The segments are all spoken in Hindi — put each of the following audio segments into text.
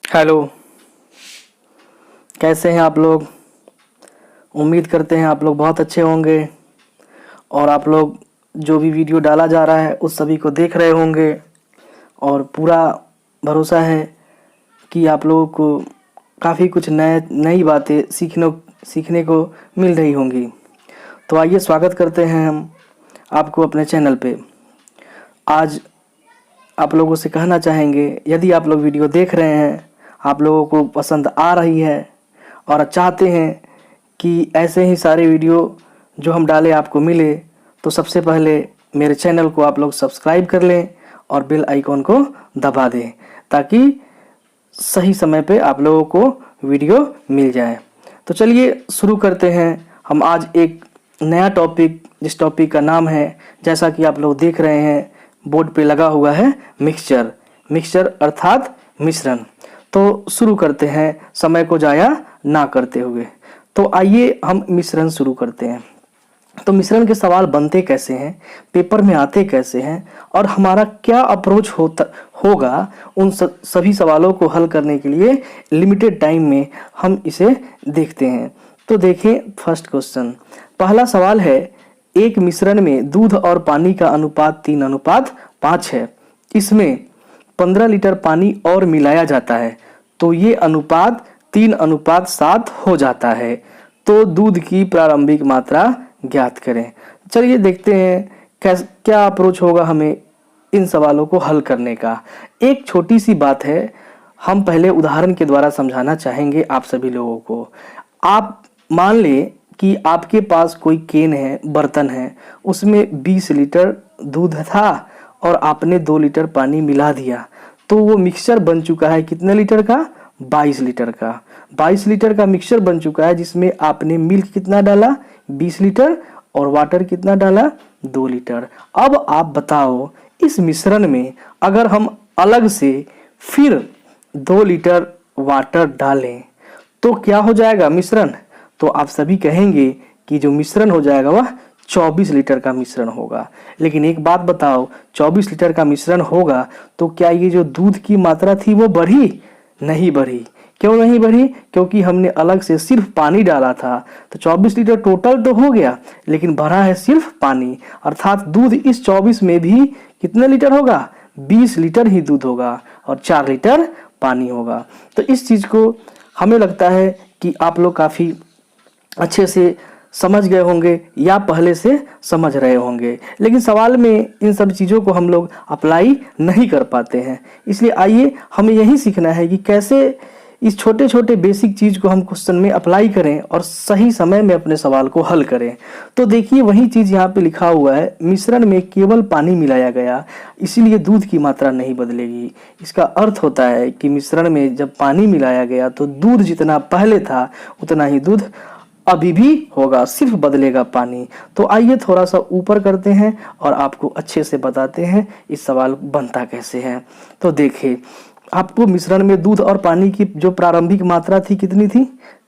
हेलो। कैसे हैं आप लोग? उम्मीद करते हैं आप लोग बहुत अच्छे होंगे और आप लोग जो भी वीडियो डाला जा रहा है उस सभी को देख रहे होंगे और पूरा भरोसा है कि आप लोगों को काफ़ी कुछ नई बातें सीखने को मिल रही होंगी। तो आइए स्वागत करते हैं हम आपको अपने चैनल पे। आज आप लोगों से कहना चाहेंगे, यदि आप लोग वीडियो देख रहे हैं, आप लोगों को पसंद आ रही है और चाहते हैं कि ऐसे ही सारे वीडियो जो हम डालें आपको मिले, तो सबसे पहले मेरे चैनल को आप लोग सब्सक्राइब कर लें और बेल आइकॉन को दबा दें ताकि सही समय पे आप लोगों को वीडियो मिल जाए। तो चलिए शुरू करते हैं। हम आज एक नया टॉपिक, जिस टॉपिक का नाम है, जैसा कि आप लोग देख रहे हैं बोर्ड पे लगा हुआ है, मिक्सचर अर्थात मिश्रण। तो शुरू करते हैं समय को जाया ना करते हुए। तो आइए हम मिश्रण शुरू करते हैं। तो मिश्रण के सवाल बनते कैसे हैं, पेपर में आते कैसे हैं और हमारा क्या अप्रोच होगा उन सभी सवालों को हल करने के लिए लिमिटेड टाइम में हम इसे देखते हैं। तो देखें फर्स्ट क्वेश्चन। पहला सवाल है, एक मिश्रण में दूध और पानी का अनुपात 3:5 है। इसमें 15 लीटर पानी और मिलाया जाता है तो ये अनुपात 3:7 हो जाता है। तो दूध की प्रारंभिक मात्रा ज्ञात करें। चलिए देखते हैं क्या अप्रोच होगा हमें इन सवालों को हल करने का। एक छोटी सी बात है, हम पहले उदाहरण के द्वारा समझाना चाहेंगे आप सभी लोगों को। आप मान लें कि आपके पास कोई केन है, बर्तन है, उसमें 20 लीटर दूध था और आपने 2 लीटर पानी मिला दिया, तो वो मिक्सचर बन चुका है कितने लीटर का? 22 लीटर का। 22 लीटर का मिक्सचर बन चुका है जिसमें आपने मिल्क कितना डाला? 20 लीटर और वाटर कितना डाला? 2 लीटर। अब आप बताओ, इस मिश्रण में अगर हम अलग से फिर 2 लीटर वाटर डालें तो क्या हो जाएगा मिश्रण? तो आप सभी कहेंगे कि जो मिश्रण हो जाएगा वह 24 लीटर का मिश्रण होगा। लेकिन एक बात बताओ, 24 लीटर का मिश्रण होगा तो क्या ये जो दूध की मात्रा थी वो बढ़ी? नहीं बढ़ी। क्यों नहीं बढ़ी? क्योंकि हमने अलग से सिर्फ पानी डाला था। तो 24 लीटर टोटल तो हो गया, लेकिन भरा है सिर्फ पानी, अर्थात दूध इस 24 में भी कितने लीटर होगा? 20 लीटर ही दूध होगा और 4 लीटर पानी होगा। तो इस चीज को हमें लगता है कि आप लोग काफी अच्छे से समझ गए होंगे या पहले से समझ रहे होंगे, लेकिन सवाल में इन सब चीज़ों को हम लोग अप्लाई नहीं कर पाते हैं। इसलिए आइए हमें यही सीखना है कि कैसे इस छोटे छोटे बेसिक चीज़ को हम क्वेश्चन में अप्लाई करें और सही समय में अपने सवाल को हल करें। तो देखिए वही चीज़ यहाँ पे लिखा हुआ है, मिश्रण में केवल पानी मिलाया गया, इसीलिए दूध की मात्रा नहीं बदलेगी। इसका अर्थ होता है कि मिश्रण में जब पानी मिलाया गया तो दूध जितना पहले था उतना ही दूध अभी भी होगा, सिर्फ बदलेगा पानी। तो आइए थोड़ा सा ऊपर करते हैं और आपको अच्छे से बताते हैं इस सवाल बनता कैसे है। तो देखिए, आपको मिश्रण में दूध और पानी की जो प्रारंभिक मात्रा थी कितनी थी?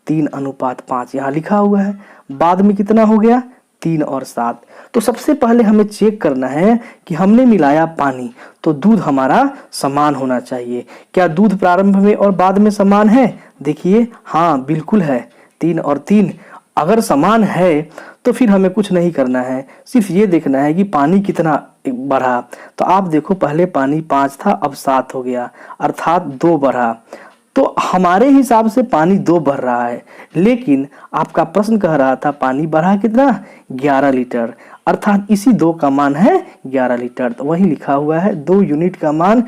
3:5 यहाँ लिखा हुआ है। बाद में कितना हो गया? 3 और 7। तो सबसे पहले हमें चेक करना है कि हमने मिलाया पानी तो दूध हमारा समान होना चाहिए। क्या दूध प्रारंभ में और बाद में समान है? देखिए हाँ बिल्कुल है, 3 और 3 अगर समान है तो फिर हमें कुछ नहीं करना है, सिर्फ ये देखना है कि पानी कितना बढ़ा। तो आप देखो, पहले पानी 5 था, अब 7 हो गया, अर्थात 2 बढ़ा। तो हमारे हिसाब से पानी 2 बढ़ रहा है, लेकिन आपका प्रश्न कह रहा था पानी बढ़ा कितना? 11 लीटर, अर्थात इसी 2 का मान है 11 लीटर। तो वही लिखा हुआ है 2 यूनिट का मान,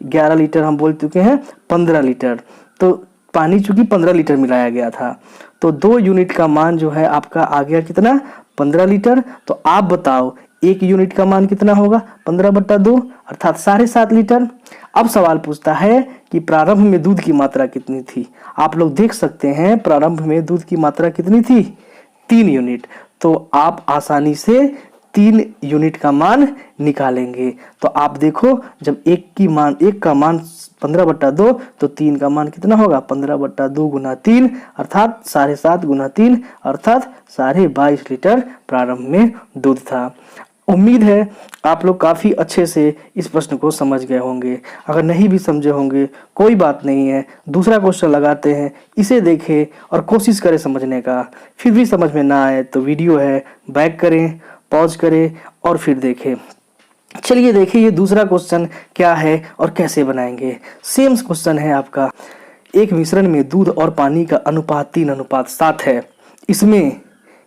11 लीटर हम बोल चुके हैं 15 लीटर। तो पानी चूंकि 15 लीटर मिलाया गया था तो 2 यूनिट का मान जो है आपका आ गया कितना? 15 लीटर। तो आप बताओ 1 यूनिट का मान कितना होगा? 15/2 अर्थात 7.5 लीटर। अब सवाल पूछता है कि प्रारंभ में दूध की मात्रा कितनी थी? आप लोग देख सकते हैं प्रारंभ में दूध की मात्रा कितनी थी? 3 यूनिट। तो आप आसानी से 3 यूनिट का मान निकालेंगे। तो आप देखो, जब एक का मान 15/2 तो 3 का मान कितना होगा? 15/2 गुना 3 अर्थात 7.5 गुना 3 अर्थात 22.5 लीटर प्रारंभ में दूध था। उम्मीद है आप लोग काफ़ी अच्छे से इस प्रश्न को समझ गए होंगे। अगर नहीं भी समझे होंगे कोई बात नहीं है, दूसरा क्वेश्चन लगाते हैं, इसे देखें और कोशिश करें समझने का। फिर भी समझ में ना आए तो वीडियो है बैक करें, पॉज करें और फिर देखें। चलिए देखिए ये दूसरा क्वेश्चन क्या है और कैसे बनाएंगे। सेम क्वेश्चन है आपका, एक मिश्रण में दूध और पानी का अनुपात 3:7 है, इसमें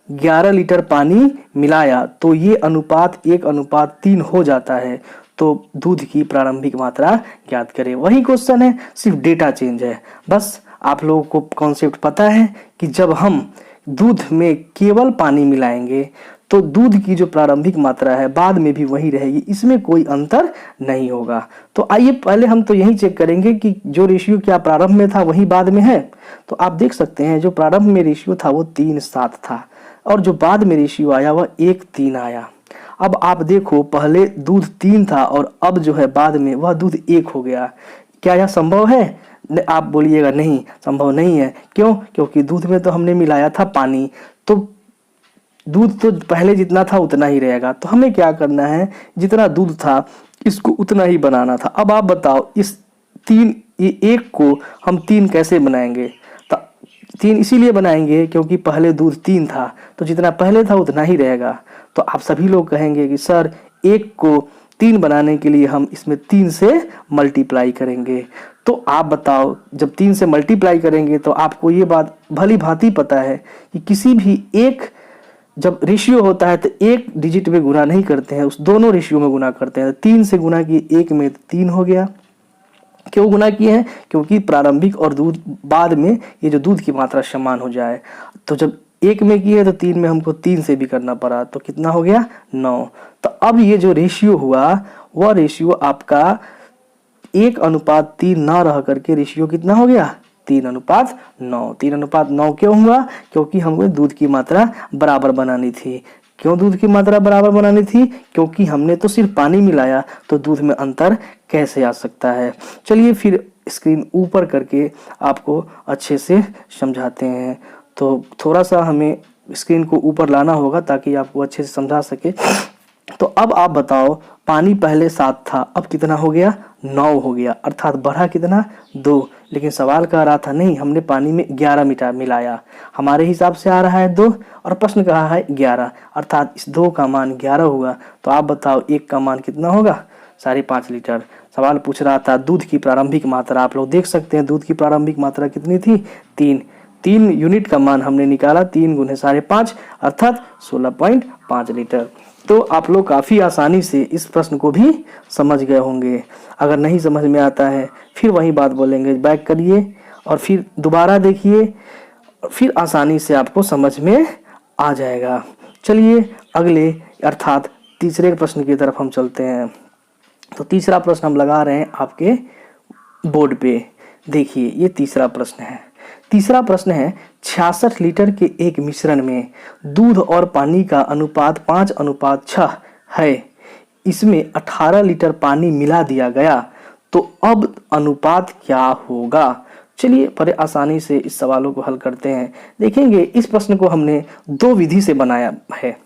11 लीटर पानी मिलाया तो ये अनुपात 1:3 हो जाता है, तो दूध की प्रारंभिक मात्रा ज्ञात करें। वही क्वेश्चन है, सिर्फ डेटा चेंज है। बस आप लोगों को कॉन्सेप्ट पता है कि जब हम दूध में केवल पानी मिलाएंगे तो दूध की जो प्रारंभिक मात्रा है बाद में भी वही रहेगी, इसमें कोई अंतर नहीं होगा। तो आइए पहले हम तो यही चेक करेंगे कि जो रेशियो क्या प्रारंभ में था वही बाद में है। तो आप देख सकते हैं जो प्रारंभ में रेशियो था वो 3:7 था और जो बाद में रेशियो आया वह 1:3 आया। अब आप देखो पहले दूध 3 था और अब जो है बाद में वह दूध 1 हो गया। क्या यह संभव है? आप बोलिएगा नहीं, संभव नहीं है। क्यों? क्योंकि दूध में तो हमने मिलाया था पानी, तो दूध तो पहले जितना था उतना ही रहेगा। तो हमें क्या करना है, जितना दूध था इसको उतना ही बनाना था। अब आप बताओ इस 1 को हम 3 कैसे बनाएंगे? तो 3 इसीलिए बनाएंगे क्योंकि पहले दूध 3 था, तो जितना पहले था उतना ही रहेगा। तो आप सभी लोग कहेंगे कि सर 1 को 3 बनाने के लिए हम इसमें 3 से मल्टीप्लाई करेंगे। तो आप बताओ जब 3 से मल्टीप्लाई करेंगे तो आपको ये बात भली भांति पता है कि किसी भी एक जब रेशियो होता है तो एक डिजिट में गुना नहीं करते हैं, उस दोनों रेशियो में गुना करते हैं। 3 से गुना किए 1 में 3 हो गया। क्यों गुना किए हैं? क्योंकि प्रारंभिक और दूध बाद में ये जो दूध की मात्रा समान हो जाए। तो जब 1 में किए तो 3 में हमको 3 से भी करना पड़ा, तो कितना हो गया? 9। तो अब ये जो रेशियो हुआ वह रेशियो आपका 1:3 ना रह करके रेशियो कितना हो गया? 3:9। 3:9 क्यों हुआ? क्योंकि हमको दूध की मात्रा बराबर बनानी थी। क्यों दूध की मात्रा बराबर बनानी थी? क्योंकि हमने तो सिर्फ पानी मिलाया, तो दूध में अंतर कैसे आ सकता है। चलिए फिर स्क्रीन ऊपर करके आपको अच्छे से समझाते हैं। तो थोड़ा सा हमें स्क्रीन को ऊपर लाना होगा ताकि आपको अच्छे से समझा सके। तो अब आप बताओ पानी पहले 7 था, अब कितना हो गया? 9 हो गया, अर्थात बढ़ा कितना? 2। लेकिन सवाल कह रहा था नहीं, हमने पानी में 11 मिलाया, हमारे हिसाब से आ रहा है 2 और प्रश्न कहा है 11, अर्थात इस 2 का मान 11 हुआ। तो आप बताओ 1 का मान कितना होगा? 5.5 लीटर। सवाल पूछ रहा था दूध की प्रारंभिक मात्रा। आप लोग देख सकते हैं दूध की प्रारंभिक मात्रा कितनी थी? 3 यूनिट का मान हमने निकाला, 3 × 5.5 अर्थात 16.5 लीटर। तो आप लोग काफ़ी आसानी से इस प्रश्न को भी समझ गए होंगे। अगर नहीं समझ में आता है फिर वही बात बोलेंगे, बैक करिए और फिर दोबारा देखिए, फिर आसानी से आपको समझ में आ जाएगा। चलिए अगले अर्थात तीसरे प्रश्न की तरफ हम चलते हैं। तो तीसरा प्रश्न हम लगा रहे हैं आपके बोर्ड पे। देखिए ये तीसरा प्रश्न है। तीसरा प्रश्न है 66 लीटर के एक मिश्रण में दूध और पानी का अनुपात 5:6 है, इसमें 18 लीटर पानी मिला दिया गया, तो अब अनुपात क्या होगा? चलिए बड़े आसानी से इस सवालों को हल करते हैं। देखेंगे इस प्रश्न को हमने 2 विधि से बनाया है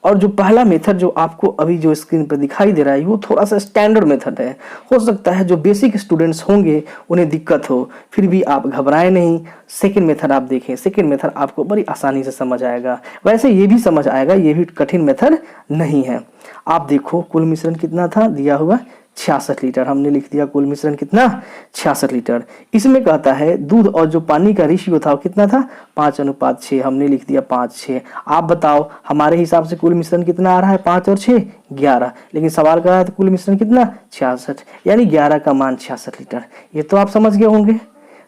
और जो पहला मेथड जो आपको अभी जो स्क्रीन पर दिखाई दे रहा है वो थोड़ा सा स्टैंडर्ड मेथड है। हो सकता है जो बेसिक स्टूडेंट्स होंगे उन्हें दिक्कत हो, फिर भी आप घबराएं नहीं। सेकंड मेथड आप देखें, सेकंड मेथड आपको बड़ी आसानी से समझ आएगा। वैसे ये भी समझ आएगा, ये भी कठिन मेथड नहीं है। आप देखो कुल मिश्रण कितना था दिया हुआ? 66 लीटर। हमने लिख दिया कुल मिश्रण कितना? 66 लीटर। इसमें कहता है दूध और जो पानी का रेशियो था वो कितना था? 5:6। हमने लिख दिया 5:6। आप बताओ हमारे हिसाब से कुल मिश्रण कितना आ रहा है? 5 और 6 11। लेकिन सवाल कर रहा था कुल मिश्रण कितना? 66, यानी 11 का मान 66 लीटर। ये तो आप समझ गए होंगे।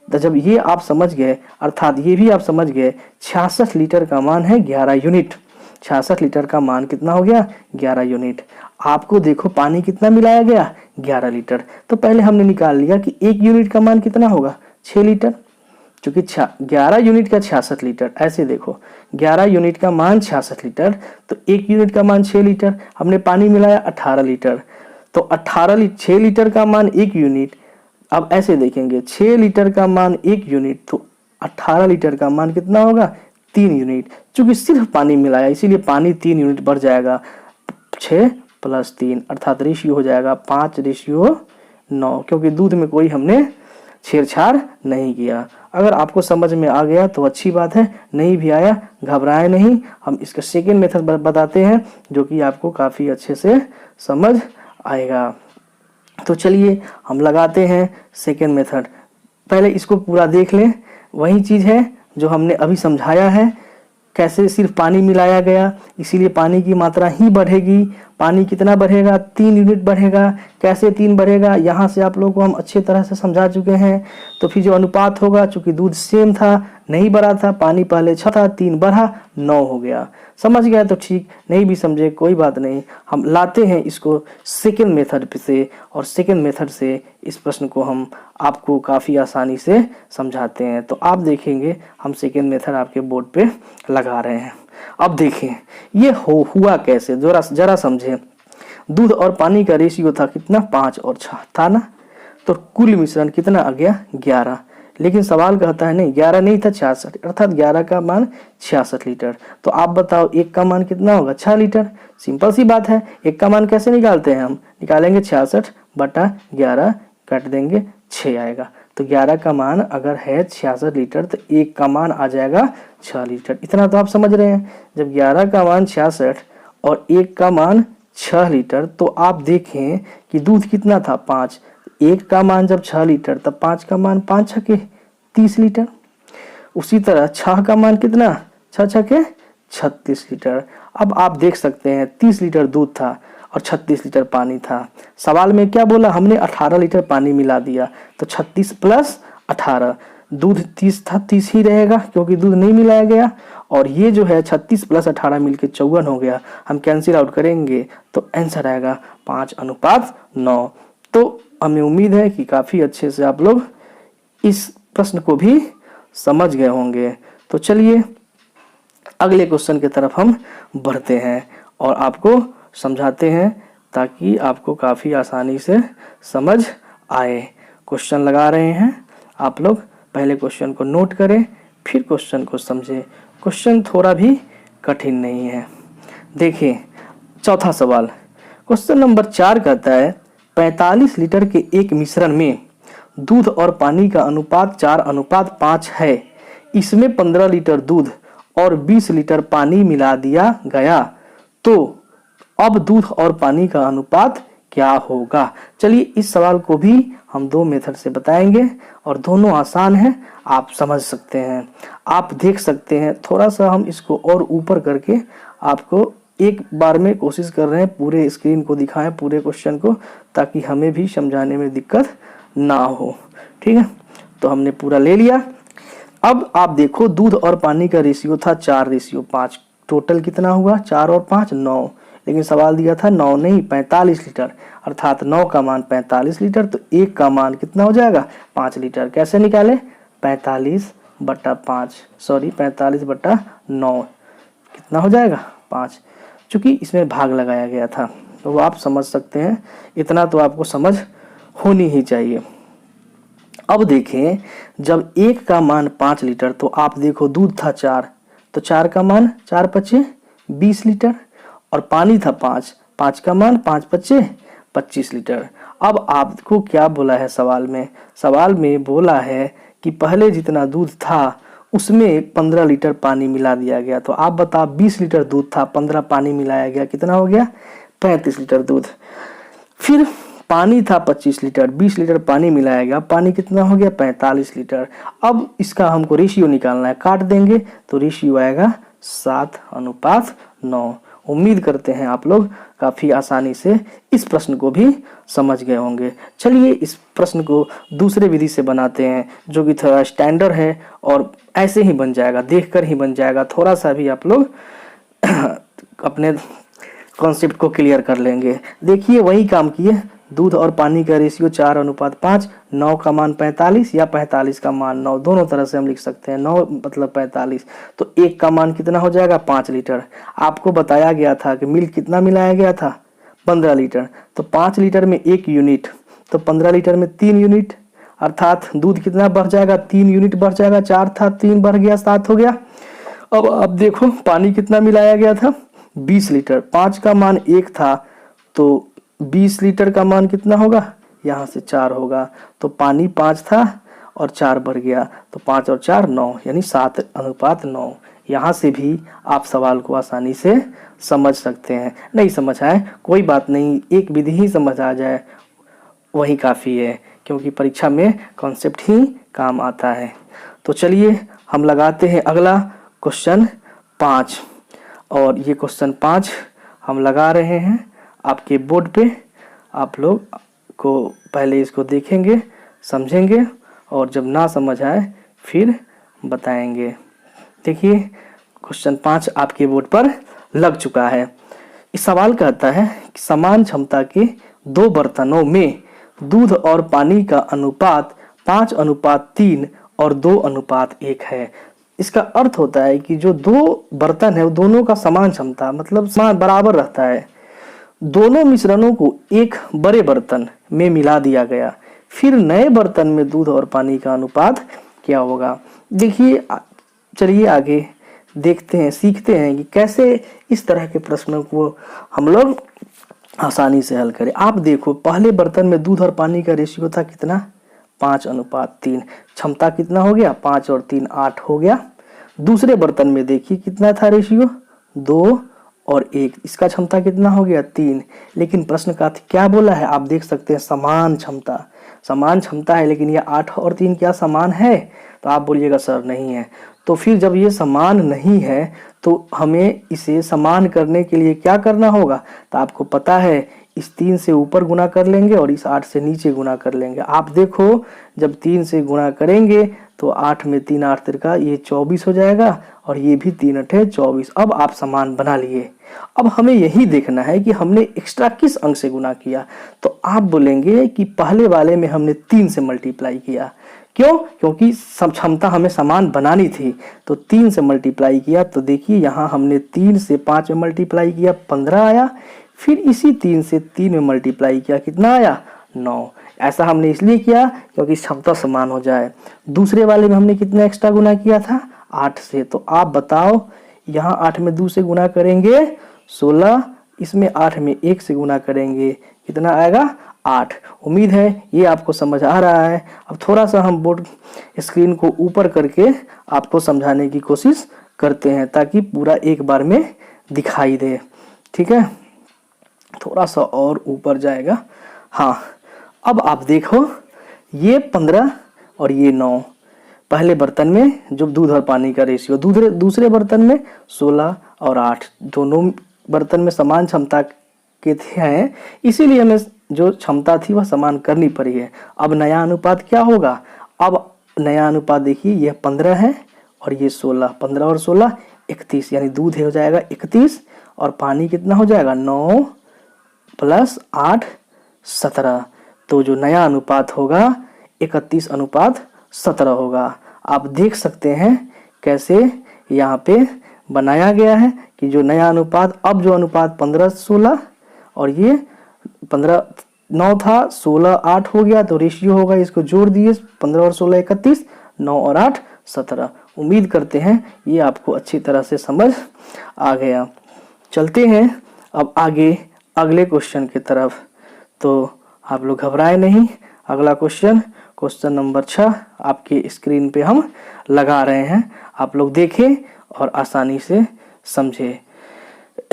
तो जब ये आप समझ गए अर्थात ये भी आप समझ गए 66 लीटर का मान है 11 यूनिट। 66 लीटर का मान कितना हो गया? 11 यूनिट। आपको देखो पानी कितना मिलाया गया? 11 लीटर। तो पहले हमने निकाल लिया कि 1 यूनिट का मान कितना होगा? 6 लीटर। क्योंकि 11 यूनिट का 66 लीटर, ऐसे देखो 11 यूनिट का मान 66 लीटर, तो 1 यूनिट का मान 6 लीटर। हमने पानी मिलाया 18 लीटर, तो 6 लीटर का मान 1 यूनिट। अब ऐसे देखेंगे 6 लीटर का मान 1 यूनिट, तो 18 लीटर का मान कितना होगा? 3 यूनिट। चूंकि सिर्फ पानी मिलाया इसीलिए पानी 3 यूनिट बढ़ जाएगा। 6 + 3 अर्थात रेशियो हो जाएगा 5:9, क्योंकि दूध में कोई हमने छेड़छाड़ नहीं किया। अगर आपको समझ में आ गया तो अच्छी बात है, नहीं भी आया घबराए नहीं, हम इसका सेकेंड मेथड बताते हैं जो कि आपको काफ़ी अच्छे से समझ आएगा। तो चलिए हम लगाते हैं सेकेंड मेथड। पहले इसको पूरा देख लें, वही चीज़ है जो हमने अभी समझाया है, कैसे सिर्फ पानी मिलाया गया इसीलिए पानी की मात्रा ही बढ़ेगी। पानी कितना बढ़ेगा? 3 यूनिट बढ़ेगा। कैसे 3 बढ़ेगा? यहाँ से आप लोगों को हम अच्छे तरह से समझा चुके हैं। तो फिर जो अनुपात होगा, चूंकि दूध सेम था, नहीं बढ़ा था, पानी पहले 6 था, 3 बढ़ा 9 हो गया। समझ गया तो ठीक, नहीं भी समझे कोई बात नहीं। हम लाते हैं इसको सेकेंड मेथड से, और सेकेंड मेथड से इस प्रश्न को हम आपको काफ़ी आसानी से समझाते हैं। तो आप देखेंगे हम सेकेंड मेथड आपके बोर्ड पे लगा रहे हैं। अब देखें ये हुआ कैसे, जरा समझें। दूध और पानी का रेशियो था कितना? 5 और 6 था ना। तो कुल मिश्रण कितना आ गया? 11। लेकिन सवाल कहता है नहीं 11 नहीं था, 66, अर्थात 11 का मान 66 लीटर। तो आप बताओ एक का मान कितना होगा? 6 लीटर। सिंपल सी बात है, एक का मान कैसे निकालते हैं? हम निकालेंगे 66/11, काट देंगे 6 आएगा। तो 11 का मान अगर है 66 लीटर तो एक का मान आ जाएगा 6 लीटर। इतना तो आप समझ रहे हैं। जब 11 का मान 66 और एक का मान 6 लीटर, तो आप देखें कि दूध कितना था? 5। एक का मान जब 6 लीटर तब 5 का मान 5 छके 30 लीटर। उसी तरह 6 का मान कितना? 6 छके 36 लीटर। अब आप देख सकते हैं 30 लीटर दूध था और 36 लीटर पानी था। सवाल में क्या बोला? हमने 18 लीटर पानी मिला दिया। तो 36 + 18, दूध 30 था, 30 ही रहेगा क्योंकि दूध नहीं मिलाया गया। और ये जो है 36 + 18 मिलके 54 हो गया। हम कैंसिल आउट करेंगे तो आंसर आएगा 5:9। तो हमें उम्मीद है कि काफ़ी अच्छे से आप लोग इस प्रश्न को भी समझ गए होंगे। तो चलिए अगले क्वेश्चन की तरफ हम बढ़ते हैं और आपको समझाते हैं ताकि आपको काफ़ी आसानी से समझ आए। क्वेश्चन लगा रहे हैं आप लोग, पहले क्वेश्चन को नोट करें फिर क्वेश्चन को समझें। क्वेश्चन थोड़ा भी कठिन नहीं है। देखिए चौथा सवाल, क्वेश्चन नंबर 4 कहता है 45 लीटर के एक मिश्रण में दूध और पानी का अनुपात 4:5 है। इसमें 15 लीटर दूध और 20 लीटर पानी मिला दिया गया, तो अब दूध और पानी का अनुपात क्या होगा? चलिए इस सवाल को भी हम 2 मेथड से बताएंगे और दोनों आसान हैं, आप समझ सकते हैं। आप देख सकते हैं, थोड़ा सा हम इसको और ऊपर करके आपको एक बार में कोशिश कर रहे हैं पूरे स्क्रीन को दिखाएं, पूरे क्वेश्चन को, ताकि हमें भी समझाने में दिक्कत ना हो। ठीक है, तो हमने पूरा ले लिया। अब आप देखो दूध और पानी का रेशियो था 4:5, टोटल कितना हुआ? 4 और 5 9, लेकिन सवाल दिया था 9 नहीं 45 लीटर, अर्थात 9 का मान 45 लीटर। तो एक का मान कितना हो जाएगा? 5 लीटर। कैसे निकाले? 45/9 कितना हो जाएगा? 5, चूंकि इसमें भाग लगाया गया था तो वो आप समझ सकते हैं। इतना तो आपको समझ होनी ही चाहिए। अब देखें जब एक का मान 5 लीटर, तो आप देखो दूध था 4, तो 4 का मान 4×5 20 लीटर और पानी था 5, 5 का मान 5×5 25 लीटर। अब आपको क्या बोला है सवाल में? सवाल में बोला है कि पहले जितना दूध था उसमें 15 लीटर पानी मिला दिया गया। तो आप बताओ 20 लीटर दूध था, 15 पानी मिलाया गया, कितना हो गया? 35 लीटर दूध। फिर पानी था 25 लीटर, 20 लीटर पानी मिलाया गया, पानी कितना हो गया? 45 लीटर। अब इसका हमको रेशियो निकालना है, काट देंगे तो रेशियो आएगा 7:9। उम्मीद करते हैं आप लोग काफ़ी आसानी से इस प्रश्न को भी समझ गए होंगे। चलिए इस प्रश्न को दूसरे विधि से बनाते हैं जो कि थोड़ा स्टैंडर्ड है और ऐसे ही बन जाएगा, देखकर ही बन जाएगा। थोड़ा सा भी आप लोग अपने कॉन्सेप्ट को क्लियर कर लेंगे। देखिए वही काम किए, दूध और पानी का रेशियो 4:5, 9 का मान 45 या 45 का मान 9, दोनों तरह से हम लिख सकते हैं। 9 मतलब 45, तो एक का मान कितना हो जाएगा? 5 लीटर। आपको बताया गया था कि मिल्क कितना मिलाया गया था? 15 लीटर। तो 5 लीटर में 1 यूनिट, तो 15 लीटर में 3 यूनिट, अर्थात दूध कितना बढ़ जाएगा? 3 यूनिट बढ़ जाएगा। 4 था, 3 बढ़ गया, 7 हो गया। अब आप देखो पानी कितना मिलाया गया था? 20 लीटर, 5 का मान 1 था तो 20 लीटर का मान कितना होगा, यहाँ से 4 होगा। तो पानी 5 था और 4 बढ़ गया, तो 5 और 4 9, यानी 7:9। यहाँ से भी आप सवाल को आसानी से समझ सकते हैं। नहीं समझ आए कोई बात नहीं, एक विधि ही समझ आ जाए वही काफ़ी है, क्योंकि परीक्षा में कॉन्सेप्ट ही काम आता है। तो चलिए हम लगाते हैं अगला क्वेश्चन 5, और ये क्वेश्चन 5 हम लगा रहे हैं आपके बोर्ड पे। आप लोग को पहले इसको देखेंगे, समझेंगे, और जब ना समझ आए फिर बताएंगे। देखिए क्वेश्चन 5 आपके बोर्ड पर लग चुका है। इस सवाल कहता है कि समान क्षमता के 2 बर्तनों में दूध और पानी का अनुपात 5:3 और 2:1 है। इसका अर्थ होता है कि जो 2 बर्तन है वो दोनों का समान क्षमता, मतलब समान बराबर रहता है। दोनों मिश्रणों को एक बड़े बर्तन में मिला दिया गया, फिर नए बर्तन में दूध और पानी का अनुपात क्या होगा। देखिए चलिए आगे देखते हैं, सीखते हैं कि कैसे इस तरह के प्रश्नों को हम लोग आसानी से हल करें। आप देखो पहले बर्तन में दूध और पानी का रेशियो था कितना, 5:3। क्षमता कितना हो गया, 5 और 3 8 हो गया। दूसरे बर्तन में देखिए कितना था रेशियो, 2 और 1, इसका क्षमता कितना हो गया, 3। लेकिन प्रश्न का क्या बोला है, आप देख सकते हैं समान क्षमता, समान क्षमता है, लेकिन ये 8 और 3 क्या समान है, तो आप बोलिएगा सर नहीं है। तो फिर जब ये समान नहीं है तो हमें इसे समान करने के लिए क्या करना होगा, तो आपको पता है इस 3 से ऊपर गुना कर लेंगे और इस 8 से नीचे गुना कर लेंगे। आप देखो जब 3 से गुणा करेंगे तो 8 में 3 8 तिरका ये 24 हो जाएगा, और ये भी 3 8 24। अब आप समान बना लिए। अब हमें यही देखना है कि हमने एक्स्ट्रा किस अंक से गुना किया। तो आप बोलेंगे कि पहले वाले में हमने 3 से मल्टीप्लाई किया। क्यों, क्योंकि सब क्षमता हमें समान बनानी थी, तो 3 से मल्टीप्लाई किया। तो देखिए यहाँ हमने 3 से 5 में मल्टीप्लाई किया, 15 आया। फिर इसी 3 से 3 में मल्टीप्लाई किया, कितना आया, 9। ऐसा हमने इसलिए किया क्योंकि क्षमता समान हो जाए। दूसरे वाले में हमने कितना एक्स्ट्रा गुना किया था, 8 से। तो आप बताओ यहाँ 8 में 2 से गुना करेंगे 16, इसमें 8 में 1 से गुना करेंगे कितना आएगा, 8। उम्मीद है ये आपको समझ आ रहा है। अब थोड़ा सा हम बोर्ड स्क्रीन को ऊपर करके आपको समझाने की कोशिश करते हैं ताकि पूरा एक बार में दिखाई दे। ठीक है, थोड़ा सा और ऊपर जाएगा। हाँ, अब आप देखो ये 15 और ये 9, पहले बर्तन में जो दूध और पानी का रेशियो, दूसरे बर्तन में 16 और 8, दोनों बर्तन में समान क्षमता के हैं, इसीलिए हमें जो क्षमता थी वह समान करनी पड़ी है। अब नया अनुपात क्या होगा, अब नया अनुपात देखिए यह 15 है और ये 16, 15 और 16 31, यानी दूध हो जाएगा 31 और पानी कितना हो जाएगा, 9 + 8 17। तो जो नया अनुपात होगा 31:17 होगा। आप देख सकते हैं कैसे यहाँ पे बनाया गया है कि जो नया अनुपात, अब जो अनुपात 15 16 और ये 15 9 था, 16 8 हो गया, तो रेशियो होगा, इसको जोड़ दिए 15 और 16 31, 9 और 8 17। उम्मीद करते हैं ये आपको अच्छी तरह से समझ आ गया। चलते हैं अब आगे अगले क्वेश्चन की तरफ। तो आप लोग घबराए नहीं, अगला क्वेश्चन नंबर 6 आपके स्क्रीन पे हम लगा रहे हैं, आप लोग देखें और आसानी से समझे।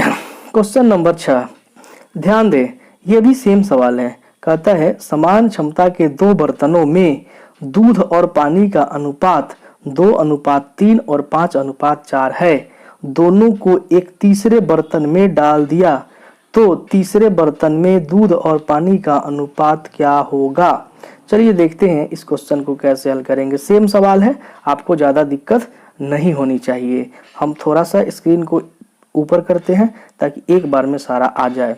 क्वेश्चन नंबर 6, ध्यान दें, ये भी सेम सवाल है। कहता है समान क्षमता के 2 बर्तनों में दूध और पानी का अनुपात 2:3 और 5:4 है। दोनों को एक तीसरे बर्तन में डाल दिया तो तीसरे बर्तन में दूध और पानी का अनुपात क्या होगा। चलिए देखते हैं इस क्वेश्चन को कैसे हल करेंगे। सेम सवाल है, आपको ज़्यादा दिक्कत नहीं होनी चाहिए। हम थोड़ा सा स्क्रीन को ऊपर करते हैं ताकि एक बार में सारा आ जाए।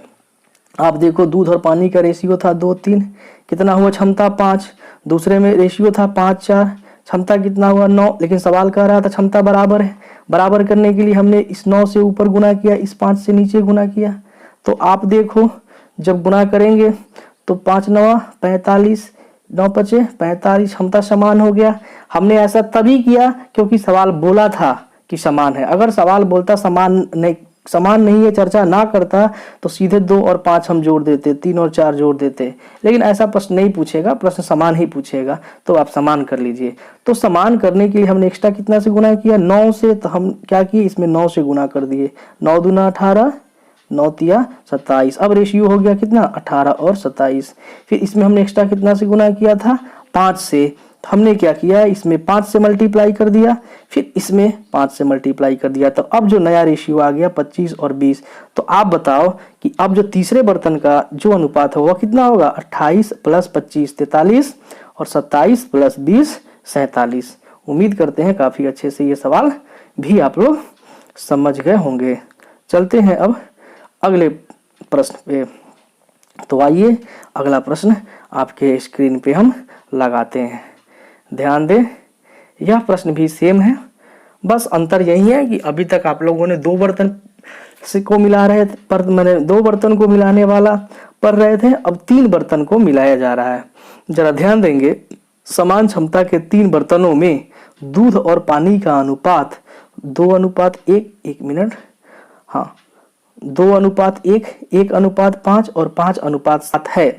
आप देखो दूध और पानी का रेशियो था 2 3, कितना हुआ क्षमता 5। दूसरे में रेशियो था 5 4, क्षमता कितना हुआ 9। लेकिन सवाल कह रहा था क्षमता बराबर है। बराबर करने के लिए हमने इस 9 से ऊपर गुना किया, इस 5 से नीचे गुना किया। तो आप देखो जब गुना करेंगे तो 5 9 45, 9 5 45, क्षमता समान हो गया। हमने ऐसा तभी किया क्योंकि सवाल बोला था कि समान है। अगर सवाल बोलता समान नहीं है चर्चा ना करता तो सीधे 2 और 5 हम जोड़ देते, 3 और 4 जोड़ देते, लेकिन ऐसा प्रश्न नहीं पूछेगा, प्रश्न समान ही पूछेगा, तो आप समान कर लीजिए। तो समान करने के लिए हमने एक्स्ट्रा कितना से गुना किया, 9 से, तो हम क्या किए इसमें 9 से गुना कर दिए, 9 दूना 18, 9 तिया 27। अब रेशियो हो गया कितना 18 और 27। फिर इसमें हमने एक्स्ट्रा कितना से गुना किया था 5 से, हमने क्या किया इसमें 5 से मल्टीप्लाई कर दिया, फिर इसमें 5 से मल्टीप्लाई कर दिया, तो अब जो नया रेशियो आ गया 25 और 20। तो आप बताओ कि अब जो तीसरे बर्तन का जो अनुपात होगा कितना होगा, 28 + 25 43 और 27 + 20 47। उम्मीद करते हैं काफी अच्छे से ये सवाल भी आप लोग समझ गए होंगे। चलते हैं अब अगले प्रश्न पे। तो आइए अगला प्रश्न आपके स्क्रीन पे हम लगाते हैं, ध्यान दें। यह प्रश्न भी सेम है, बस अंतर यही है कि अभी तक आप लोगों ने 2 बर्तन से को मिला रहे थे, पर मैंने 2 बर्तन को मिलाने वाला पढ़ रहे थे, अब 3 बर्तन को मिलाया जा रहा है। जरा ध्यान देंगे, समान क्षमता के 3 बर्तनों में दूध और पानी का अनुपात 2:1, 1 मिनट, हाँ 2:1, 1:5 और 5:7 है।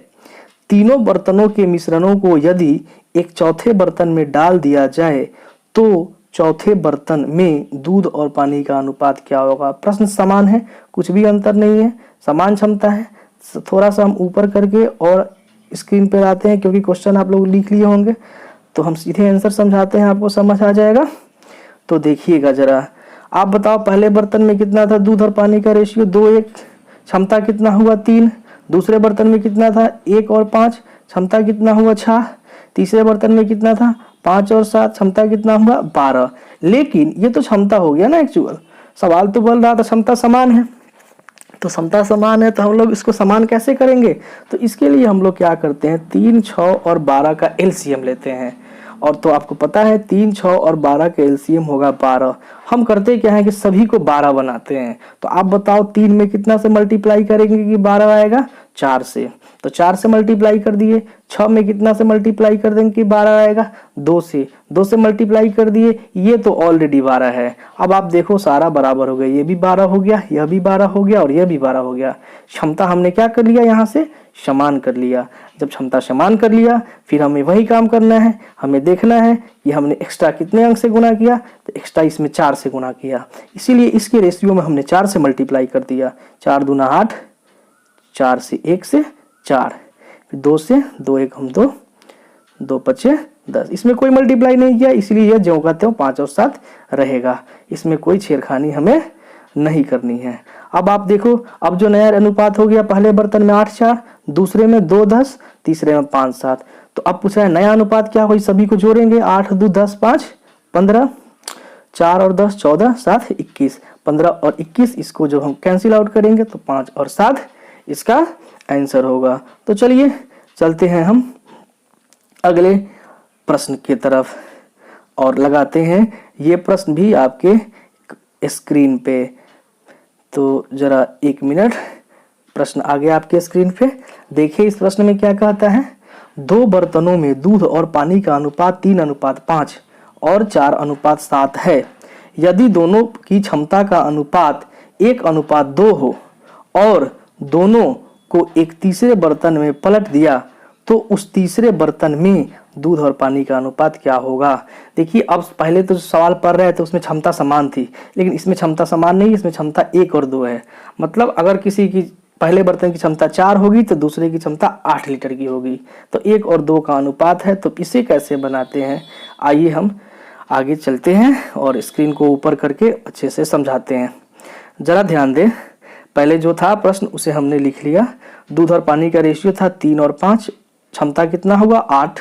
तीनों बर्तनों के मिश्रणों को यदि एक चौथे बर्तन में डाल दिया जाए तो चौथे बर्तन में दूध और पानी का अनुपात क्या होगा। प्रश्न समान है, कुछ भी अंतर नहीं है, समान क्षमता है। थोड़ा सा हम ऊपर करके और स्क्रीन पे लाते हैं, क्योंकि क्वेश्चन आप लोग लिख लिए होंगे, तो हम सीधे आंसर समझाते हैं, आपको समझ आ जाएगा। तो देखिएगा जरा, आप बताओ पहले बर्तन में कितना था दूध और पानी का रेशियो 2:1, क्षमता कितना हुआ 3। दूसरे बर्तन में कितना था 1 और 5, क्षमता कितना हुआ 6। तीसरे बर्तन में कितना था 5 और 7, क्षमता कितना हुआ 12। लेकिन ये तो क्षमता हो गया ना, एक्चुअल सवाल तो बोल रहा था क्षमता समान है, तो क्षमता समान है तो हम लोग इसको समान कैसे करेंगे। तो इसके लिए हम लोग क्या करते हैं, 3, 6 और 12 का एलसीएम लेते हैं। और तो आपको पता है 3, 6 और 12 का एलसीएम होगा 12। हम करते क्या है कि सभी को 12 बनाते हैं। तो आप बताओ 3 में कितना से मल्टीप्लाई करेंगे कि 12 आएगा, 4 से, तो 4 से मल्टीप्लाई कर दिए। 6 में कितना से मल्टीप्लाई कर देंगे कि 12 आएगा, 2 से, 2 से मल्टीप्लाई कर दिए, ये तो ऑलरेडी 12 है। अब आप देखो सारा बराबर हो गया, ये भी 12 हो गया, यह भी 12 हो गया और यह भी 12 हो गया। क्षमता हमने क्या कर लिया, यहाँ से समान कर लिया। जब क्षमता समान कर लिया, फिर हमें वही काम करना है, हमें देखना है कि हमने एक्स्ट्रा कितने अंक से गुना किया, तो एक्स्ट्रा इसमें 4 से गुना किया, इसीलिए इसके रेशियो में हमने 4 से मल्टीप्लाई कर दिया। 4 दूना 8, 4 से 1 से 4, फिर 2 से 2, 1 हम 2, 2 5 10। इसमें कोई मल्टीप्लाई नहीं किया, इसलिए यह ज्यों का त्यों 5 और 7 रहेगा। इसमें कोई छेड़खानी हमें नहीं करनी है। अब आप देखो, अब जो नया अनुपात हो गया, पहले बर्तन में 8:4, दूसरे में 2:10, तीसरे में 5:7। तो अब पूछा है नया अनुपात क्या हो, सभी को जोड़ेंगे, 8 2 10 5 15, 4 और 10 14, 7 21, 15 और 21, इसको जो हम कैंसिल आउट करेंगे तो 5 और 7 इसका आंसर होगा। तो चलिए चलते हैं हम अगले प्रश्न की तरफ और लगाते हैं ये प्रश्न भी आपके स्क्रीन पे। तो जरा 1 मिनट, प्रश्न आ गया आपके स्क्रीन पे। देखिए इस प्रश्न में क्या कहता है, 2 बर्तनों में दूध और पानी का अनुपात 3:5 और 4:7 है। यदि दोनों की क्षमता का अनुपात 1:2 हो और दोनों को एक तीसरे बर्तन में पलट दिया तो उस तीसरे बर्तन में दूध और पानी का अनुपात क्या होगा। देखिए अब पहले तो सवाल पढ़ रहे थे उसमें क्षमता समान थी, लेकिन इसमें क्षमता समान नहीं, इसमें क्षमता 1 और 2 है। मतलब अगर किसी की पहले बर्तन की क्षमता 4 होगी तो दूसरे की क्षमता 8 लीटर की होगी, तो 1 और 2 का अनुपात है। तो इसे कैसे बनाते हैं, आइए हम आगे चलते हैं और स्क्रीन को ऊपर करके अच्छे से समझाते हैं। जरा ध्यान दें, पहले जो था प्रश्न उसे हमने लिख लिया। दूध और पानी का रेशियो था 3 और 5, क्षमता कितना हुआ 8।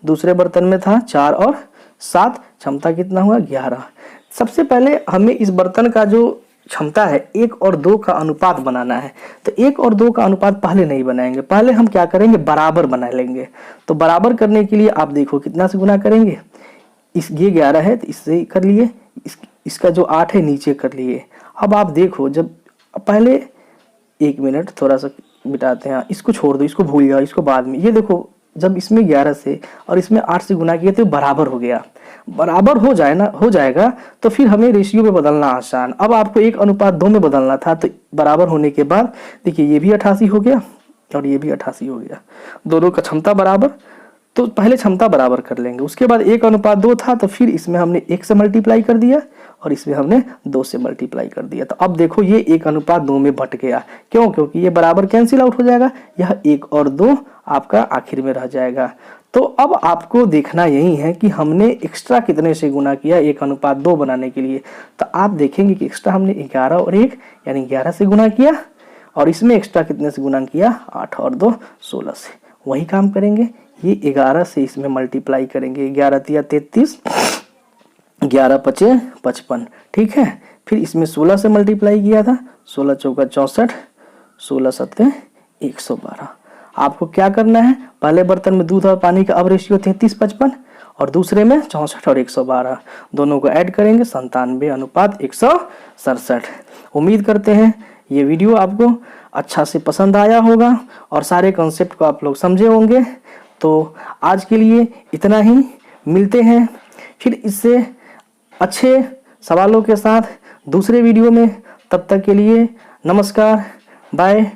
दूसरे बर्तन में था 4 और 7, क्षमता कितना हुआ 11। सबसे पहले हमें इस बर्तन का जो क्षमता है 1 और 2 का अनुपात बनाना है। तो 1 और 2 का अनुपात पहले नहीं बनाएंगे, पहले हम क्या करेंगे बराबर बना लेंगे। तो बराबर करने के लिए आप देखो कितना से गुना करेंगे, इस ये 11 है तो इससे कर लिए, इसका जो 8 है नीचे कर लिए। अब आप देखो जब पहले 1 मिनट थोड़ा सा मिटाते हैं, इसको छोड़ दो, इसको भूल जाओ, इसको बाद में। ये देखो जब इसमें 11 से और इसमें 8 से गुना किया तो बराबर हो गया। बराबर हो जाएगा तो फिर हमें रेशियो में बदलना आसान। अब आपको 1:2 में बदलना था, तो बराबर होने के बाद देखिए ये भी 88 हो गया और ये भी 88 हो गया, दोनों का क्षमता बराबर। तो पहले क्षमता बराबर कर लेंगे, उसके बाद 1:2 था तो फिर इसमें हमने 1 से मल्टीप्लाई कर दिया और इसमें हमने 2 से मल्टीप्लाई कर दिया। तो अब देखो ये 1:2 में बट गया। क्यों? क्योंकि ये बराबर कैंसिल आउट हो जाएगा, यह 1 और 2 आपका आखिर में रह जाएगा। तो अब आपको देखना यही है कि हमने एक्स्ट्रा कितने से गुना किया 1:2 बनाने के लिए। तो आप देखेंगे कि एक्स्ट्रा हमने 11 और 1 यानी 11 से गुना किया, और इसमें एक्स्ट्रा कितने से गुना किया 8 और 2 16 से। वही काम करेंगे, ये 11 से इसमें मल्टीप्लाई करेंगे, 11 तिया 33, 11 पचे 55, ठीक है। फिर इसमें 16 से मल्टीप्लाई किया था, 16 चौका 64, 16 सत्ते 112। आपको क्या करना है, पहले बर्तन में दूध और पानी का अब रेशियो 33:55 और दूसरे में 64 और 112, दोनों को ऐड करेंगे 97:167। उम्मीद करते हैं ये वीडियो आपको अच्छा से पसंद आया होगा और सारे कॉन्सेप्ट को आप लोग समझे होंगे। तो आज के लिए इतना ही, मिलते हैं फिर इससे अच्छे सवालों के साथ दूसरे वीडियो में। तब तक के लिए नमस्कार, बाय।